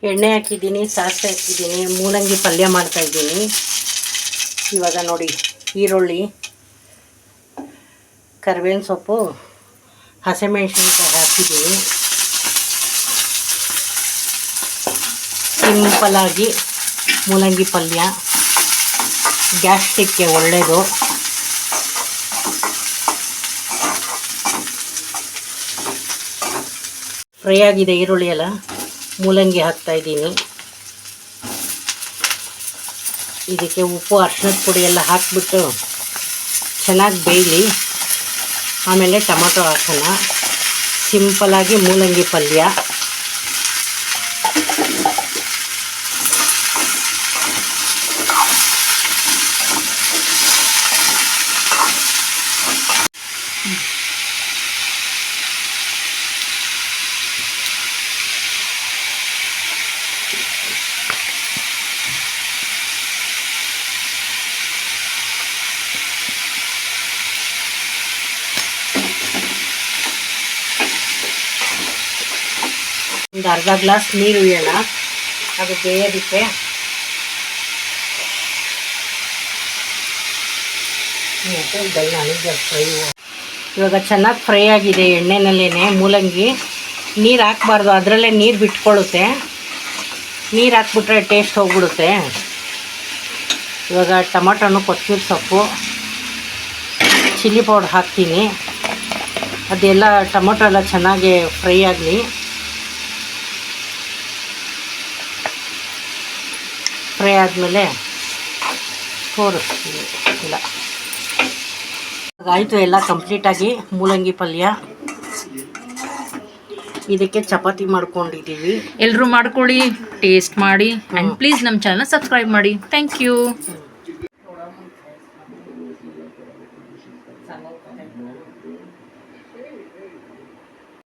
ಎಣ್ಣೆ ಹಾಕಿದ್ದೀನಿ, ಸಾಸಿವೆ ಹಾಕಿದ್ದೀನಿ, ಮೂಲಂಗಿ ಪಲ್ಯ ಮಾಡ್ತಾಯಿದ್ದೀನಿ. ಇವಾಗ ನೋಡಿ, ಈರುಳ್ಳಿ, ಕರಿಬೇವಿನ ಸೊಪ್ಪು, ಹಸಿಮೆಣಸಿನ್ಕಾಯಿ ಹಾಕಿದ್ದೀನಿ. ಸಿಂಪಲಾಗಿ ಮೂಲಂಗಿ ಪಲ್ಯ ಗ್ಯಾಸ್ಟ್ರಿಕ್ಗೆ ಒಳ್ಳೆಯದು. ಫ್ರೈ ಆಗಿದೆ ಈರುಳ್ಳಿ ಎಲ್ಲ, ಮೂಲಂಗಿ ಹಾಕ್ತಾಯಿದ್ದೀನಿ. ಇದಕ್ಕೆ ಉಪ್ಪು, ಅರಿಶಿಣದ ಪುಡಿ ಎಲ್ಲ ಹಾಕಿಬಿಟ್ಟು ಚೆನ್ನಾಗಿ ಬೇಯಲಿ. ಆಮೇಲೆ ಟೊಮಟೊ ಹಾಕೋಣ. ಸಿಂಪಲಾಗಿ ಮೂಲಂಗಿ ಪಲ್ಯ. ಒಂದು ಅರ್ಧ ಗ್ಲಾಸ್ ನೀರು ಇಡೋಣ, ಅದು ಬೇಯೋದಕ್ಕೆ. ಇವಾಗ ಚೆನ್ನಾಗಿ ಫ್ರೈ ಆಗಿದೆ ಎಣ್ಣೆನಲ್ಲೇ ಮೂಲಂಗಿ. ನೀರು ಹಾಕ್ಬಾರ್ದು, ಅದರಲ್ಲೇ ನೀರು ಬಿಟ್ಕೊಳ್ಳುತ್ತೆ. ನೀರು ಹಾಕ್ಬಿಟ್ರೆ ಟೇಸ್ಟ್ ಹೋಗ್ಬಿಡುತ್ತೆ. ಇವಾಗ ಟೊಮಟೊನು, ಕೊತ್ತಂಬರಿ ಸೊಪ್ಪು, ಚಿಲ್ಲಿ ಪೌಡ್ರ್ ಹಾಕ್ತೀನಿ. ಅದೆಲ್ಲ ಟೊಮೊಟೊ ಎಲ್ಲ ಚೆನ್ನಾಗಿ ಫ್ರೈ ಆಗಲಿ. ಫ್ರೈ ಆದಮೇಲೆ ತೋರಿಸ್ತೀನಿ ಇಲ್ಲ. ಆಯಿತು, ಎಲ್ಲ ಕಂಪ್ಲೀಟಾಗಿ ಮೂಲಂಗಿ ಪಲ್ಯ. ಇದಕ್ಕೆ ಚಪಾತಿ ಮಾಡ್ಕೊಂಡಿದ್ದೀವಿ. ಎಲ್ಲರೂ ಮಾಡ್ಕೊಳ್ಳಿ, ಟೇಸ್ಟ್ ಮಾಡಿ, ಆ್ಯಂಡ್ ಪ್ಲೀಸ್ ನಮ್ಮ ಚಾನಲ್ನ ಸಬ್ಸ್ಕ್ರೈಬ್ ಮಾಡಿ. Thank you.